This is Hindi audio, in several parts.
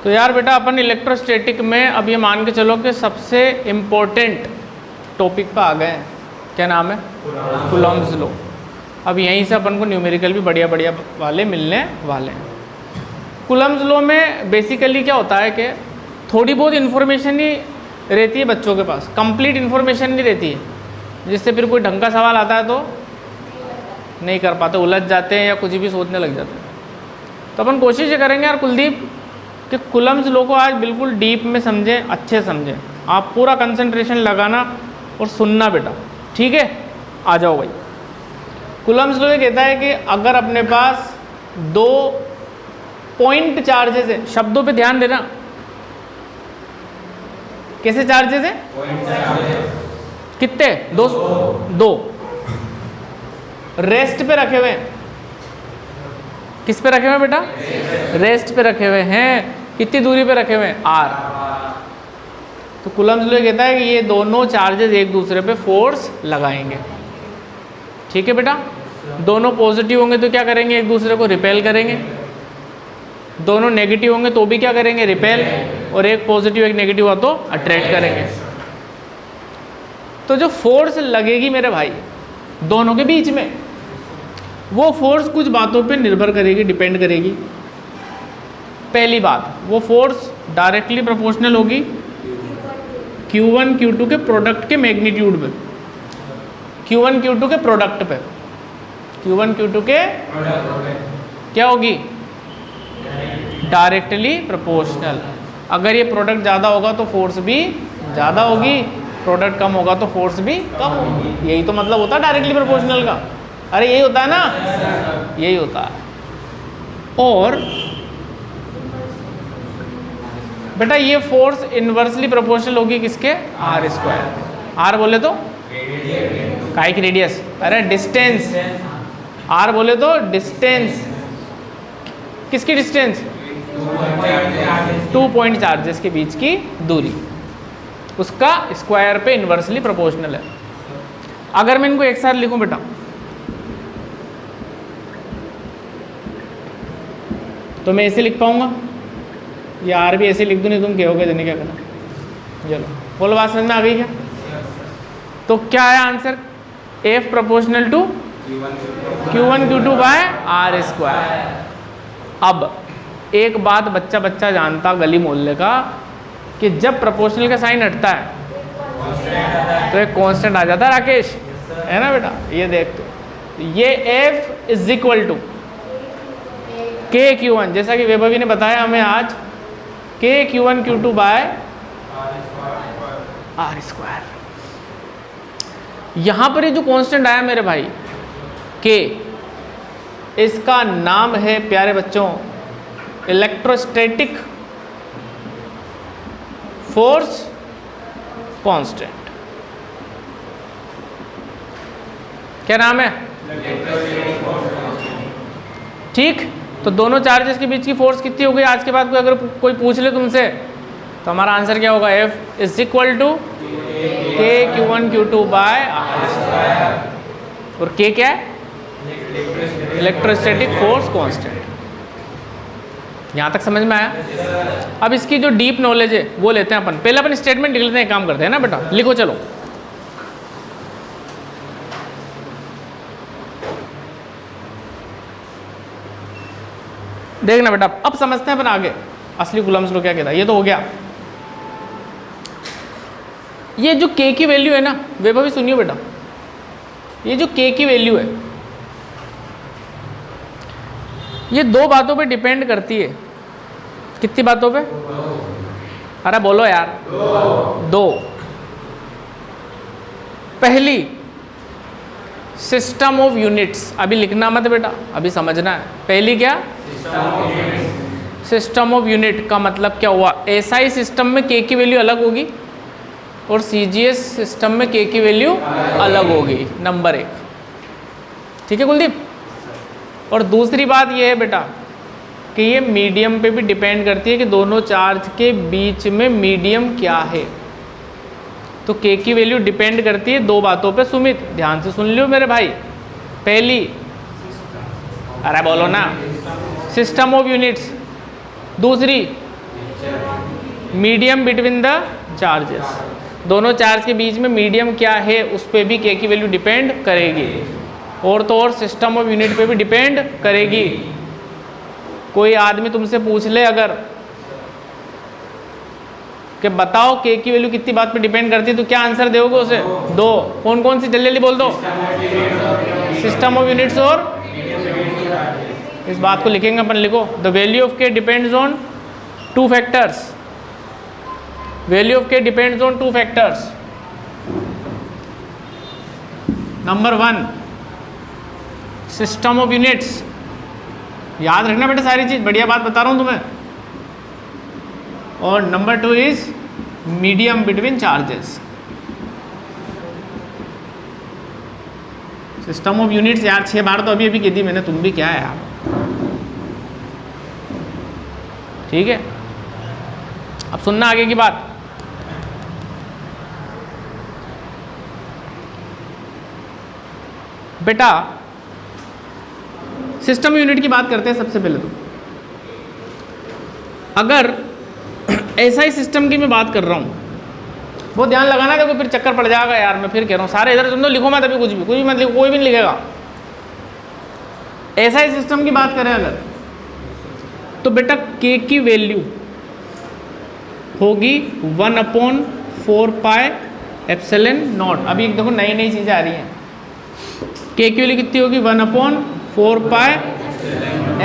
तो यार बेटा अपन इलेक्ट्रोस्टैटिक में अब ये मान के चलो कि सबसे इम्पोर्टेंट टॉपिक पे आ गए हैं। क्या नाम है? Coulomb's law. अब यहीं से अपन को न्यूमेरिकल भी बढ़िया बढ़िया वाले मिलने वाले हैं। कूलॉम्स लॉ में बेसिकली क्या होता है कि थोड़ी बहुत इन्फॉर्मेशन ही रहती है बच्चों के पास, कंप्लीट इन्फॉर्मेशन नहीं रहती है, जिससे फिर कोई ढंग का सवाल आता है तो नहीं कर पाते, उलझ जाते हैं या कुछ भी सोचने लग जाते हैं। तो अपन कोशिश ये करेंगे यार कुलदीप कि कूलॉम्स लॉ को आज बिल्कुल डीप में समझें, अच्छे समझें। आप पूरा कंसंट्रेशन लगाना और सुनना बेटा, ठीक है? आ जाओ भाई। कूलॉम्स लॉ ये कहता है कि अगर अपने पास दो पॉइंट चार्जेस है, शब्दों पे ध्यान देना, कैसे चार्जेस है? कितने? दो रेस्ट पे रखे हुए हैं। किस पे रखे हुए हैं बेटा? रेस्ट पे रखे हुए हैं। कितनी दूरी पे रखे हुए हैं? r। तो कूलॉम्स लॉ कहता है कि ये दोनों चार्जेस एक दूसरे पे फोर्स लगाएंगे, ठीक है बेटा? दोनों पॉजिटिव होंगे तो क्या करेंगे? एक दूसरे को रिपेल करेंगे। दोनों नेगेटिव होंगे तो भी क्या करेंगे? रिपेल। और एक पॉजिटिव एक नेगेटिव हुआ तो अट्रैक्ट करेंगे। तो जो फोर्स लगेगी मेरे भाई दोनों के बीच में, वो फोर्स कुछ बातों पे निर्भर करेगी, डिपेंड करेगी। पहली बात, वो फोर्स डायरेक्टली प्रोपोर्शनल होगी Q1 Q2 के प्रोडक्ट के मैग्नीट्यूड पे। Q1 Q2 के प्रोडक्ट पे, Q1 Q2 के क्या होगी? Directly proportional. अगर ये प्रोडक्ट ज़्यादा होगा तो फोर्स भी ज़्यादा होगी, प्रोडक्ट कम होगा तो फोर्स भी कम होगी। यही तो मतलब होता है डायरेक्टली प्रोपोर्शनल का। अरे यही होता है ना, यही होता है। और बेटा ये फोर्स इनवर्सली प्रोपोर्शनल होगी किसके? r square. r बोले तो काई की रेडियस, अरे डिस्टेंस। r बोले तो डिस्टेंस, किसकी डिस्टेंस? 2 पॉइंट चार्जेस के बीच की दूरी, उसका स्क्वायर पे इनवर्सली प्रोपोर्शनल है। अगर मैं इनको एक साथ लिखूं बेटा तो मैं ऐसे लिख पाऊंगा, या आर भी ऐसे लिख दूँ? नहीं तुम कहोगे देने क्या करना। चलो बोलो, बात समझ में आ गई क्या? तो क्या है answer? F proportional to Q1 Q2 by r square. अब एक बात बच्चा बच्चा जानता गली मोहल्ले का कि जब प्रोपोर्शनल का साइन हटता है तो एक कांस्टेंट आ जाता है राकेश, है ना बेटा? ये देख तो ये F is equal to K Q1, जैसा कि वैभवी ने बताया हमें आज, के Q1 Q2 by r square. यहां पर ये जो कांस्टेंट आया मेरे भाई के, इसका नाम है प्यारे बच्चों इलेक्ट्रोस्टैटिक फोर्स कांस्टेंट। क्या नाम है? ठीक। तो दोनों चार्जेस के बीच की फोर्स कितनी हो गई? आज के बाद अगर कोई पूछ ले तुमसे तो हमारा आंसर क्या होगा? F is equal to K Q1 Q2 by r square. और K क्या है? Electrostatic force constant. यहां तक समझ में आया? अब इसकी जो डीप नॉलेज है वो लेते हैं अपन। पहले अपन स्टेटमेंट लिख लेते हैं, काम करते हैं ना बेटा। लिखो चलो। देखना बेटा, अब समझते हैं अपन आगे असली कूलॉम्स लॉ क्या कहता है। ये तो हो गया। ये जो K की वैल्यू है ना, वैभवी सुनियो बेटा, ये जो K की वैल्यू है ये दो बातों पे डिपेंड करती है। कितनी बातों पे? अरे बोलो यार। दो। पहली, सिस्टम ऑफ यूनिट्स। अभी लिखना मत बेटा, अभी समझना है। पहली क्या? सिस्टम ऑफ यूनिट का मतलब क्या हुआ? एसआई सिस्टम में K की वैल्यू अलग होगी और CGS सिस्टम में K की वैल्यू अलग होगी, नंबर 1। ठीक है कुलदीप? और दूसरी बात ये है बेटा कि ये मीडियम पे भी डिपेंड करती है कि दोनों चार्ज के बीच में मीडियम क्या है। तो K की वैल्यू डिपेंड करती है दो बातों पे। सुमित ध्यान से सुन लियो मेरे भाई। पहली, अरे बोलो ना, सिस्टम ऑफ यूनिट्स। दूसरी, मीडियम बिटवीन द चार्जेस, दोनों चार्ज के बीच में मीडियम क्या है उस पर भी के की वैल्यू डिपेंड करेगी, और तो और सिस्टम ऑफ यूनिट पे भी डिपेंड करेगी। कोई आदमी तुमसे पूछ ले अगर कि बताओ के की वैल्यू कितनी बात पे डिपेंड करती है, तो क्या आंसर दोगे उसे? दो। कौन कौन सी? जल्दी जल्दी बोल दो। सिस्टम ऑफ यूनिट्स और इस बात को लिखेंगे अपन, लिखो the value of K depends on two factors. Value of K depends on two factors. Number 1 system of units, याद रखना बेटा सारी चीज, बढ़िया बात बता रहा हूं तुम्हें। और number 2 is medium between charges. System of units यार 6 बार तो अभी कह दी मैंने, तुम भी क्या है यार, ठीक है। अब सुनना आगे की बात। बेटा सिस्टम यूनिट की बात करते हैं सबसे पहले तो। अगर ऐसा सिस्टम की मैं बात कर रहा हूं, बहुत ध्यान लगाना, देखो फिर चक्कर पड़ जाएगा यार, मैं फिर कह रहा हूं सारे इधर सुन दो, लिखो मत अभी कुछ भी मत लिखो, कोई भी नहीं लिखेगा। ऐसा ही सिस्टम की बात करें अगर, तो बेटा के की वैल्यू होगी 1/4 पाई एप्सिलॉन नॉट। अभी एक देखो नई नई चीजें आ रही हैं। के की वैल्यू कितनी होगी? 1/4 पाई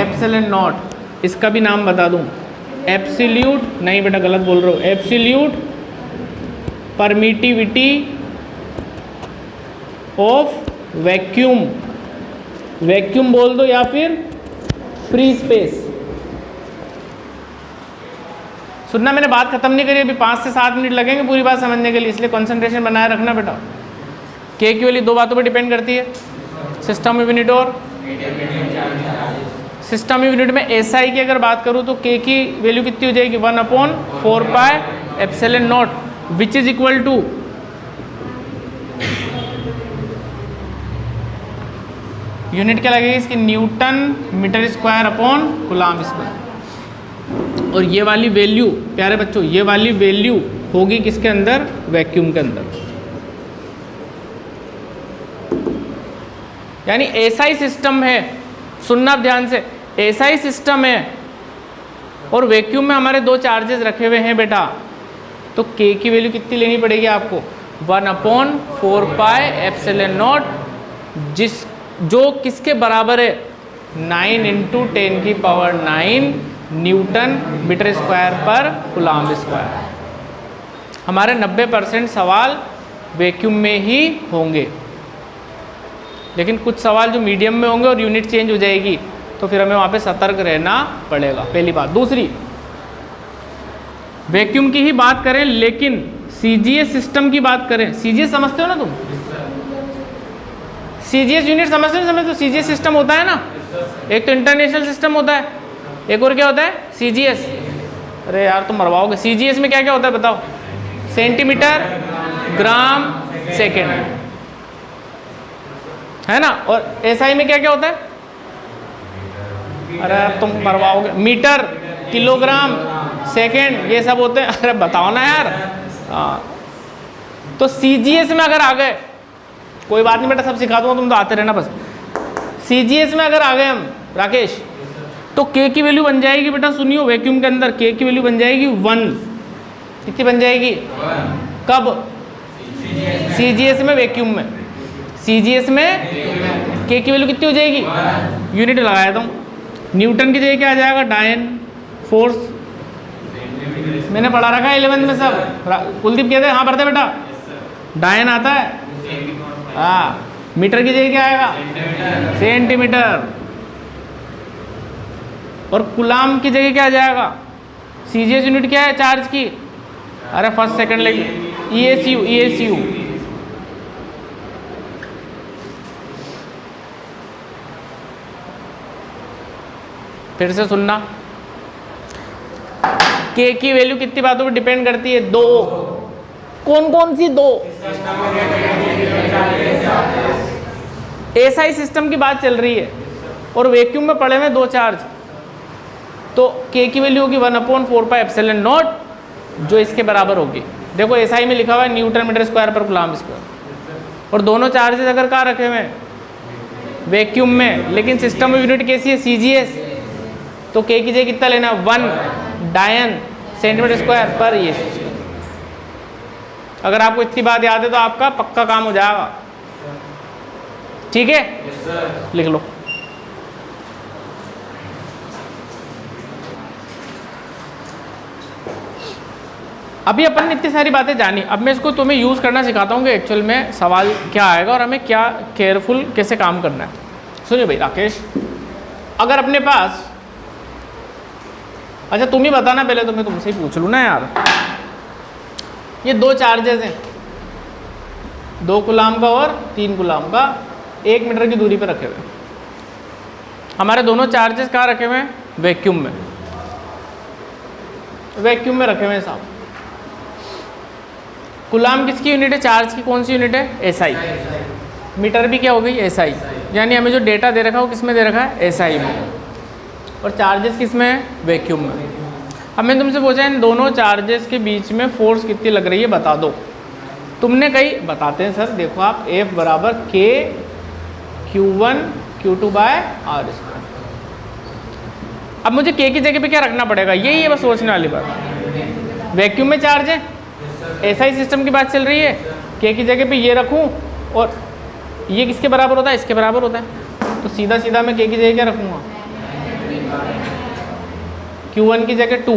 एप्सिलॉन नॉट। इसका भी नाम बता दूं, एब्सोल्यूट, नहीं बेटा गलत बोल रहे हो, absolute permittivity of vacuum. Vacuum बोल दो या फिर फ्री स्पेस। सुनना, मैंने बात खत्म नहीं करी, अभी 5 से 7 मिनट लगेंगे पूरी बात समझने के लिए, इसलिए कंसंट्रेशन बनाए रखना बेटा। के की वैल्यू 2 बातों पर डिपेंड करती है, सिस्टम ऑफ यूनिट और सिस्टम ऑफ यूनिट में एसआई की अगर बात करूं तो के की वैल्यू कितनी हो जाएगी? 1/4 pi epsilon naught, which is equal to unit क्या लगेगी इसकी? Newton metre square upon coulomb square. और ये वाली वैल्यू प्यारे बच्चों, ये वाली वैल्यू होगी किसके अंदर? वैक्यूम के अंदर। यानी ऐसा ही सिस्टम है, सुनना ध्यान से, ऐसा ही सिस्टम है और वैक्यूम में हमारे 2 चार्जेस रखे हुए हैं बेटा, तो के की वैल्यू कितनी लेनी पड़ेगी आपको? 1/4 पाई एप्सिलॉन नॉट, जो किसके बराबर है? 9 × 10⁹ न्यूटन मीटर स्क्वायर पर कूलम्ब स्क्वायर। हमारे 90% सवाल वैक्यूम में ही होंगे, लेकिन कुछ सवाल जो मीडियम में होंगे और यूनिट चेंज हो जाएगी, तो फिर हमें वहाँ पे सतर्क रहना पड़ेगा, पहली बात। दूसरी, वैक्यूम की ही बात करें, लेकिन सीजीएस सिस्टम की बात करें। सीजीएस समझते हो ना तुम? सीजीएस यूनिट समझते हो? समझते हो सीजीएस सिस्टम होता है ना, एक तो इंटरनेशनल सिस्टम होता है, एक और क्या होता है? सीजीएस। अरे यार तुम मरवाओगे। सीजीएस में क्या क्या होता है बताओ? सेंटीमीटर, ग्राम, सेकेंड, है ना। और एसआई में क्या क्या होता है? अरे तुम मरवाओगे। मीटर, किलोग्राम, सेकेंड, ये सब होते हैं। अरे बताओ ना यार। हाँ, तो सीजीएस में अगर आ गए, कोई बात नहीं बेटा, सब सिखा दूंगा, तुम तो आते रहना बस। सीजीएस में अगर आ गए हम राकेश, तो के की वैल्यू बन जाएगी बेटा, सुनियो, वैक्यूम के अंदर के की वैल्यू बन जाएगी 1। कितनी बन जाएगी? कब? सीजीएस में, वैक्यूम में। सीजीएस में के की वैल्यू कितनी हो जाएगी? यूनिट लगाया था, न्यूटन की जगह क्या आ जाएगा? डायन फोर्स। मैंने पढ़ा रखा है 11th में सब। कुलदीप कहते हैं हाँ पढ़ते बेटा, डायन आता है। हाँ, मीटर की जगह क्या आएगा? सेंटीमीटर। और कूलम्ब की जगह क्या आ जाएगा? सीजीएस यूनिट क्या है चार्ज की? अरे फर्स्ट सेकंड लगी, ईएसयू। ईएसयू फिर से सुनना, के की वैल्यू कितनी बातों पर डिपेंड करती है? 2। कौन कौन सी 2? एसआई सिस्टम की बात चल रही है और वैक्यूम में पड़े हुए 2 चार्ज, तो के की वैल्यू होगी 1/4 पाई एप्सिलॉन नॉट, जो इसके बराबर होगी। देखो एसआई में लिखा हुआ है न्यूटन मीटर स्क्वायर पर कूलम्ब स्क्वायर, और दोनों चार्जेस अगर कहाँ रखे हुए हैं, वैक्यूम में, लेकिन सिस्टम ऑफ यूनिट कैसी है, सीजीएस, तो के की जगह कितना लेना, 1 डायन सेंटीमीटर स्क्वायर पर ये। अगर आपको इतनी बात याद है तो आपका पक्का काम हो जाएगा। ठीक है, लिख लो। अभी अपन ने इतनी सारी बातें जानी, अब मैं इसको तुम्हें यूज़ करना सिखाता हूँ कि एक्चुअल में सवाल क्या आएगा और हमें क्या केयरफुल कैसे काम करना है। सुनिए भाई राकेश, अगर अपने पास, अच्छा तुम ही बताना पहले, तो मैं तुमसे ही पूछ लूँ ना यार। ये दो चार्जेस हैं, 2 कूलम्ब का और 3 कूलम्ब का, 1 मीटर की दूरी पर रखे हुए। हमारे दोनों चार्जेस कहाँ रखे हुए हैं, वैक्यूम में, वैक्यूम में रखे हुए हैं साहब। कूलम्ब किसकी यूनिट है, चार्ज की कौन सी यूनिट है, एसआई। मीटर भी क्या हो गई, एसआई। यानी हमें जो डेटा दे रखा है वो किस में दे रखा है, एसआई में, और चार्जेस किस में है, वैक्यूम में। अब मैंने तुमसे पूछा इन दोनों चार्जेस के बीच में फोर्स कितनी लग रही है बता दो। तुमने कही, बताते हैं सर, देखो आप F बराबर K Q1 Q2 by R square. अब मुझे K की जगह पे क्या रखना पड़ेगा, यही है बस सोचने वाली बात। वैक्यूम में चार्ज है, एसआई सिस्टम की बात चल रही है, K की जगह पे ये रखूँ और ये किसके बराबर होता है, इसके बराबर होता है, तो सीधा सीधा मैं K की जगह क्या रखूँगा, Q1 की जगह 2,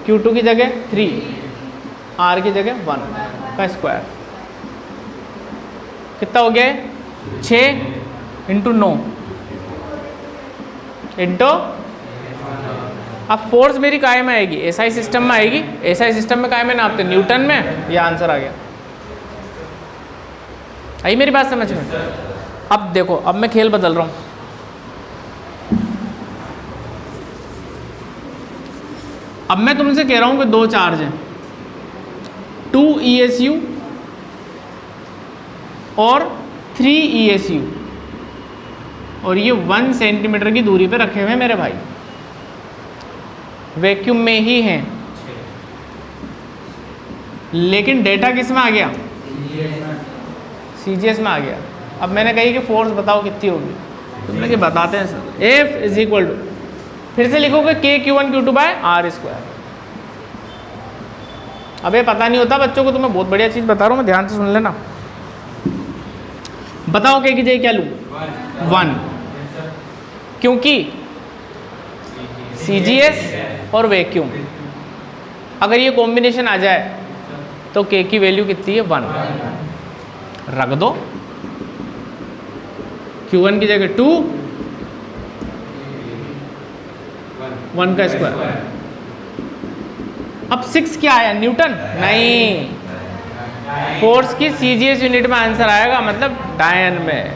Q2 की जगह 3, R की जगह 1 का स्क्वायर। कितना हो गया है, 6 इंटू 9 इंटू, अब फोर्स मेरी काय में आएगी, एसआई सिस्टम में आएगी। एसआई सिस्टम में काय में नापते, न्यूटन में। ये आंसर आ गया। आई मेरी बात समझ में। अब देखो, अब मैं खेल बदल रहा हूँ। अब मैं तुमसे कह रहा हूं कि 2 चार्ज हैं, 2 ESU और 3 ESU, और ये 1 सेंटीमीटर की दूरी पे रखे हुए हैं मेरे भाई, वैक्यूम में ही हैं। लेकिन डेटा किस में आ गया, CGS में आ गया। अब मैंने कही कि फोर्स बताओ कितनी होगी, तुमने कि बताते हैं sir, F is equal to, फिर से लिखोगे K Q1 Q2 by R square. अब ये पता नहीं होता बच्चों को, तो मैं बहुत बढ़िया चीज़ बता रहा हूँ, मैं ध्यान से सुन लेना। बताओ K की जगह क्या लूँ, 1, क्योंकि CGS और वैक्यूम, अगर ये कॉम्बिनेशन आ जाए तो K की वैल्यू कितनी है, 1 रख दो। Q1 की जगह 2, 1 का स्क्वायर। अब 6 क्या आया, न्यूटन नहीं, फोर्स की CGS यूनिट में आंसर आएगा, मतलब डायन में,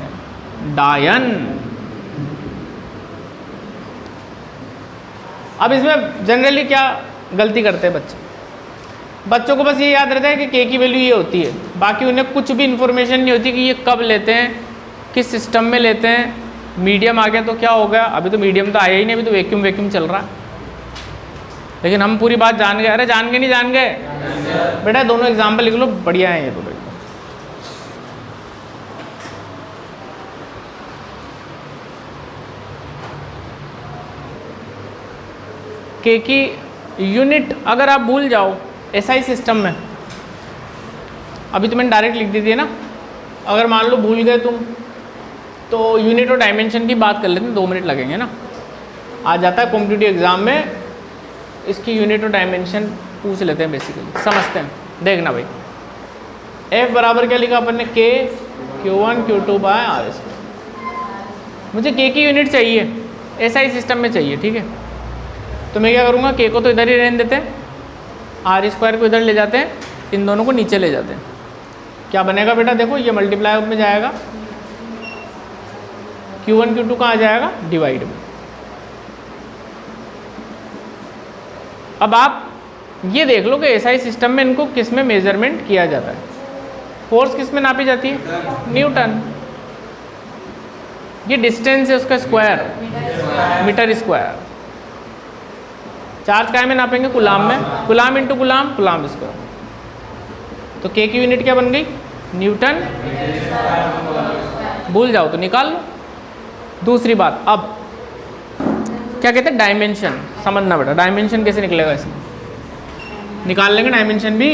डायन। अब इसमें जनरली क्या गलती करते हैं बच्चे, बच्चों को बस ये याद रहता है कि K की वैल्यू ये होती है, बाकी उन्हें कुछ भी इंफॉर्मेशन नहीं होती कि ये कब लेते हैं, किस सिस्टम में लेते हैं। मीडियम आ गया तो क्या हो गया, अभी तो मीडियम तो आया ही नहीं, अभी तो वैक्यूम वैक्यूम चल रहा है। लेकिन हम पूरी बात जान गए, अरे जान गए नहीं जान गए बेटा, दोनों एग्जाम्पल लिख लो, बढ़िया है ये तो। K की यूनिट अगर आप भूल जाओ एसआई सिस्टम में, अभी तो मैंने डायरेक्ट लिख दी थी ना, अगर मान लो भूल गए तुम, तो यूनिट और डायमेंशन की बात कर लेते हैं, 2 मिनट लगेंगे ना। आ जाता है कॉम्पिटिटिव एग्जाम में, इसकी यूनिट और डायमेंशन पूछ लेते हैं, बेसिकली समझते हैं। देखना भाई, F बराबर क्या लिखा अपन ने, K Q1 Q2 by R square. मुझे K की यूनिट चाहिए, एसआई सिस्टम में चाहिए, ठीक है। तो मैं क्या करूँगा, K को तो इधर ही रहने देते हैं, R स्क्वायर को इधर ले जाते हैं, इन दोनों को नीचे ले जाते हैं। क्या बनेगा बेटा, देखो ये मल्टीप्लाई में जाएगा, Q1 Q2 कहाँ जाएगा, डिवाइड में। अब आप ये देख लो कि एसआई सिस्टम में इनको किस में मेजरमेंट किया जाता है, फोर्स किस में नापी जाती है, न्यूटन। ये डिस्टेंस है उसका स्क्वायर, मीटर स्क्वायर। चार्ज काय में नापेंगे? कूलाम में। Coulomb into coulomb, coulomb square. तो के की यूनिट क्या बन गई? न्यूटन। भूल जाओ तो निकाल लो। दूसरी बात, अब क्या कहते हैं? डायमेंशन। समझना बेटा, डायमेंशन कैसे निकलेगा इसमें? निकाल लेंगे डायमेंशन भी।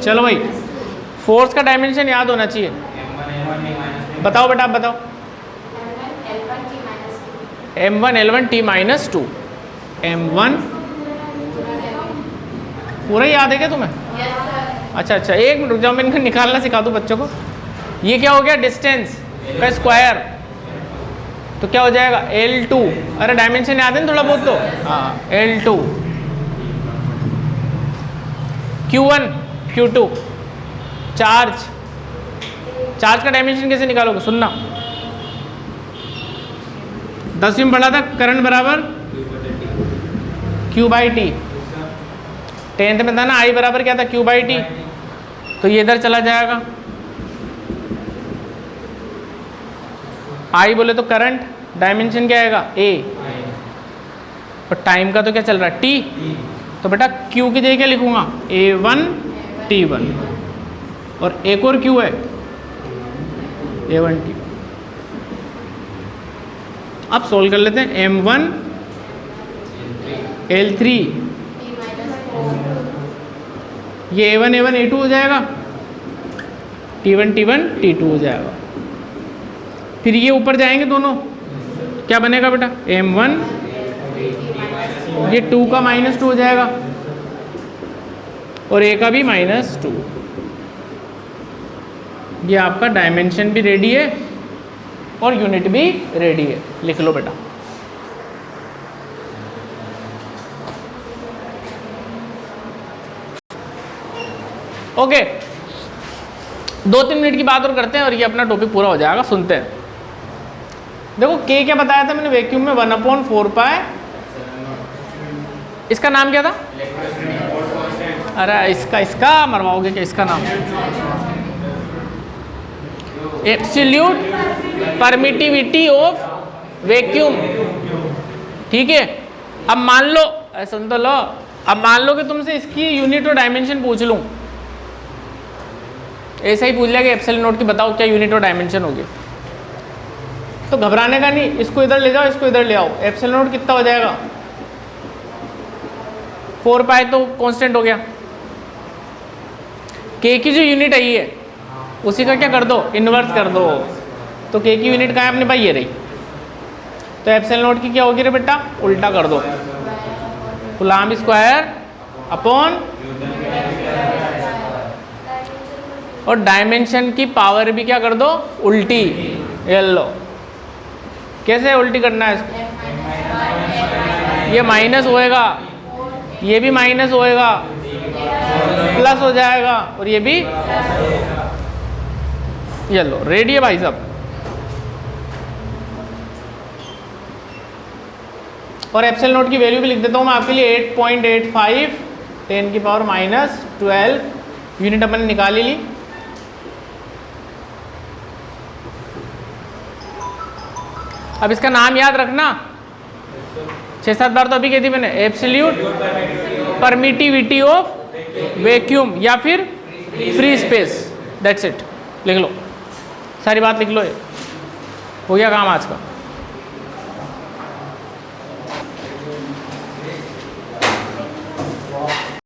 चलो भाई, फोर्स का डायमेंशन याद होना चाहिए। बताओ बेटा, आप बताओ। m1 L1 T minus 2। m1 पूरा ही याद है क्या तुम्हें? अच्छा अच्छा, एक मिनट रुक जाओ, मैं इनको निकालना सिखा दूं बच्चों को। ये क्या हो गया? डिस्टेंस का स्क्वायर। तो क्या हो जाएगा? L2। अरे डायमेंशन याद है ना थोड़ा बहुत तो? हाँ, L2 Q1 Q2। चार्ज का डायमेंशन कैसे निकालोगे? सुनना, 10वीं में पढ़ा था करंट बराबर Q/T। 10th में था ना I बराबर क्या था? Q/T। तो ये इधर चला जाएगा। I बोले तो करंट, डायमेंशन क्या आएगा? A। और टाइम का तो क्या चल रहा है? T। तो बेटा Q की जगह क्या लिखूंगा? A1 T1। और एक और Q है, A1 T। अब सोल्व कर लेते हैं। M1 L3, ये A1 A2 हो जाएगा, T1 T2 हो जाएगा। फिर ये ऊपर जाएंगे दोनों, क्या बनेगा बेटा? M1, ये 2 का -2 हो जाएगा और A का भी -2। ये आपका डायमेंशन भी रेडी है और यूनिट भी रेडी है। लिख लो बेटा। ओके, 2-3 मिनट की बात और करते हैं और ये अपना टॉपिक पूरा हो जाएगा। सुनते हैं। देखो K क्या बताया था मैंने? वैक्यूम में 1/4π। इसका नाम क्या था? अरे इसका मरवाओगे क्या? इसका नाम एब्सोल्यूट परमिटिविटी ऑफ वैक्यूम। ठीक है। अब मान लो, सुन तो लो, अब मान लो कि तुमसे इसकी यूनिट और डायमेंशन पूछ लूं। ऐसा ही पूछ लिया कि एप्सिलॉन नॉट की बताओ क्या यूनिट और डायमेंशन होगी, तो घबराने का नहीं। इसको इधर ले जाओ, इसको इधर ले आओ। एप्सिलॉन नॉट कितना हो जाएगा? 4π तो कांस्टेंट हो गया। K की जो यूनिट आई है उसी का क्या कर दो? इन्वर्स कर दो। तो K की यूनिट कहाँ है अपने भाई? ये रही। तो एप्सिलॉन नॉट की क्या होगी रे बेटा? उल्टा कर दो, कूलम्ब स्क्वायर अपॉन, और डायमेंशन की पावर भी क्या कर दो? उल्टी। ये लो, कैसे उल्टी करना है इसको? ये माइनस होएगा, ये भी माइनस होएगा, प्लस हो जाएगा, और ये भी। ये लो रेडी है भाई साहब। और एप्सिलॉन नॉट की वैल्यू भी लिख देता हूँ मैं आपके लिए, 8.85 10⁻12 यूनिट अपन ने निकाल ली। अब इसका नाम याद रखना, 6-7 बार तो अभी कही थी मैंने। एब्सोल्यूट परमिटिविटी ऑफ वैक्यूम या फिर फ्री स्पेस। That's it. लिख लो, सारी बात लिख लो। ये हो गया काम आज का।